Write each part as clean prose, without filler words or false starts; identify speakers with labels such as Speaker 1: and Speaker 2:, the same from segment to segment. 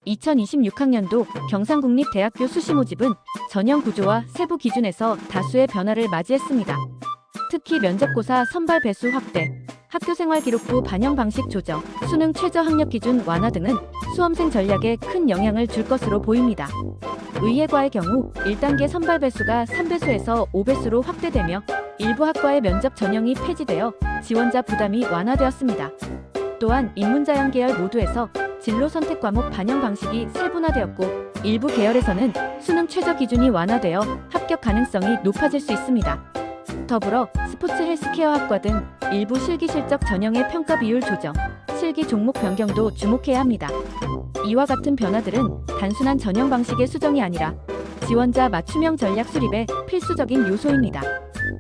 Speaker 1: 2026학년도 경상국립대학교 수시 모집은 전형 구조와 세부 기준에서 다수의 변화를 맞이했습니다. 특히 면접고사 선발 배수 확대, 학교생활기록부 반영 방식 조정, 수능 최저 학력 기준 완화 등은 수험생 전략에 큰 영향을 줄 것으로 보입니다. 의예과의 경우 1단계 선발 배수가 3배수에서 5배수로 확대되며 일부 학과의 면접 전형이 폐지되어 지원자 부담이 완화되었습니다. 또한 인문자양 계열 모두에서 진로 선택 과목 반영 방식이 세분화되었고 일부 계열에서는 수능 최저 기준이 완화되어 합격 가능성이 높아질 수 있습니다. 더불어 스포츠 헬스케어 학과 등 일부 실기 실적 전형의 평가 비율 조정, 실기 종목 변경도 주목해야 합니다. 이와 같은 변화들은 단순한 전형 방식의 수정이 아니라 지원자 맞춤형 전략 수립의 필수적인 요소입니다.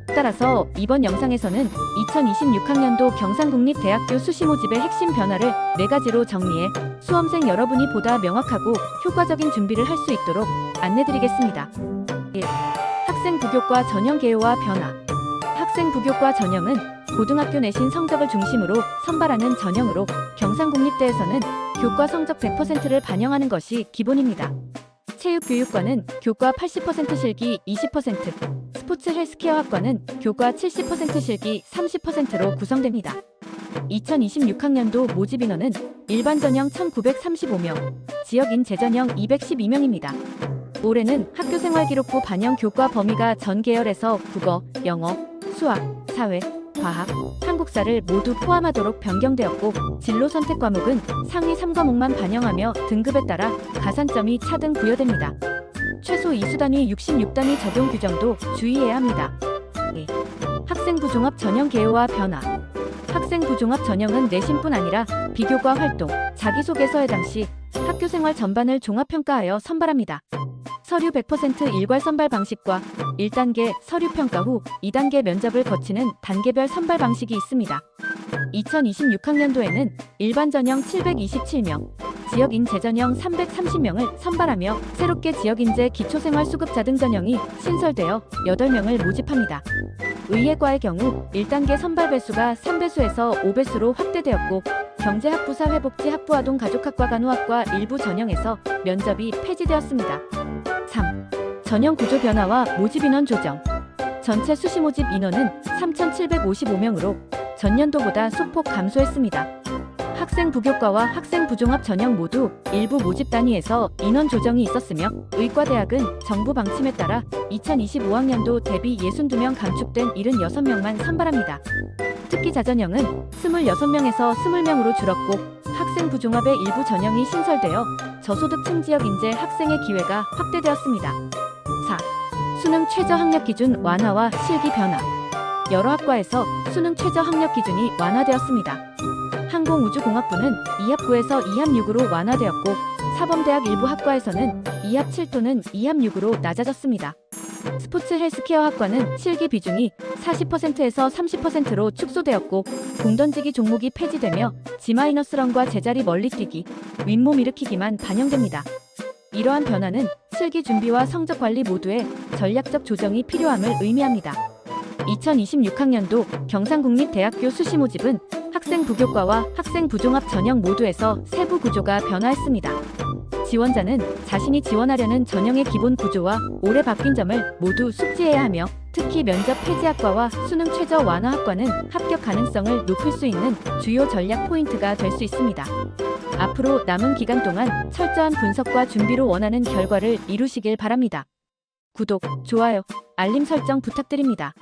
Speaker 1: 따라서 이번 영상에서는 2026학년도 경상국립대학교 수시 모집의 핵심 변화를 4가지로 정리해 수험생 여러분이 보다 명확하고 효과적인 준비를 할 수 있도록 안내드리겠습니다. 1. 학생 부교과 전형 개요와 변화. 학생 부교과 전형은 고등학교 내신 성적을 중심으로 선발하는 전형으로 경상국립대에서는 교과 성적 100%를 반영하는 것이 기본입니다. 체육교육과는 교과 80% 실기 20%, 스포츠 헬스케어 학과는 교과 70% 실기 30%로 구성됩니다. 2026학년도 모집 인원은 일반 전형 1935명, 지역인 재전형 212명입니다. 올해는 학교생활기록부 반영 교과 범위가 전 계열에서 국어, 영어, 수학, 사회, 과학, 한국사를 모두 포함하도록 변경되었고 진로 선택 과목은 상위 3과목만 반영하며 등급에 따라 가산점이 차등 부여됩니다. 최소 이수단위 66단위 적용 규정도 주의해야 합니다. 학생부 종합 전형 개요와 변화. 학생부 종합 전형은 내신뿐 아니라 비교과 활동, 자기소개서 해당 시 학교생활 전반을 종합평가하여 선발합니다. 서류 100% 일괄 선발 방식과 1단계 서류 평가 후 2단계 면접을 거치는 단계별 선발 방식이 있습니다. 2026학년도에는 일반 전형 727명, 지역인 재전형 330명을 선발하며 새롭게 지역인재 기초생활수급자 등 전형이 신설되어 8명을 모집합니다. 의예과의 경우 1단계 선발 배수가 3배수에서 5배수로 확대되었고 경제학부 사회복지학부 아동가족학과 간호학과 일부 전형에서 면접이 폐지되었습니다. 3. 전형 구조 변화와 모집 인원 조정. 전체 수시 모집 인원은 3,755명으로 전년도보다 소폭 감소했습니다. 학생 부교과와 학생 부종합 전형 모두 일부 모집 단위에서 인원 조정이 있었으며 의과대학은 정부 방침에 따라 2025학년도 대비 62명 감축된 76명만 선발합니다. 특히 자전형은 26명에서 20명으로 줄었고 학생 부종합의 일부 전형이 신설되어 저소득층 지역 인재 학생의 기회가 확대되었습니다. 4. 수능 최저 학력 기준 완화와 실기 변화. 여러 학과에서 수능 최저 학력 기준이 완화되었습니다. 항공우주공학부는 2합9에서 2합6으로 완화되었고 사범대학 일부 학과에서는 2합7 또는 2합6으로 낮아졌습니다. 스포츠 헬스케어 학과는 실기 비중이 40%에서 30%로 축소되었고 공던지기 종목이 폐지되며 G-런과 제자리 멀리뛰기, 윗몸 일으키기만 반영됩니다. 이러한 변화는 실기 준비와 성적 관리 모두에 전략적 조정이 필요함을 의미합니다. 2026학년도 경상국립대학교 수시 모집은 학생 부교과와 학생 부종합 전형 모두에서 세부 구조가 변화했습니다. 지원자는 자신이 지원하려는 전형의 기본 구조와 올해 바뀐 점을 모두 숙지해야 하며 특히 면접 폐지 학과와 수능 최저 완화 학과는 합격 가능성을 높일 수 있는 주요 전략 포인트가 될 수 있습니다. 앞으로 남은 기간 동안 철저한 분석과 준비로 원하는 결과를 이루시길 바랍니다. 구독, 좋아요, 알림 설정 부탁드립니다.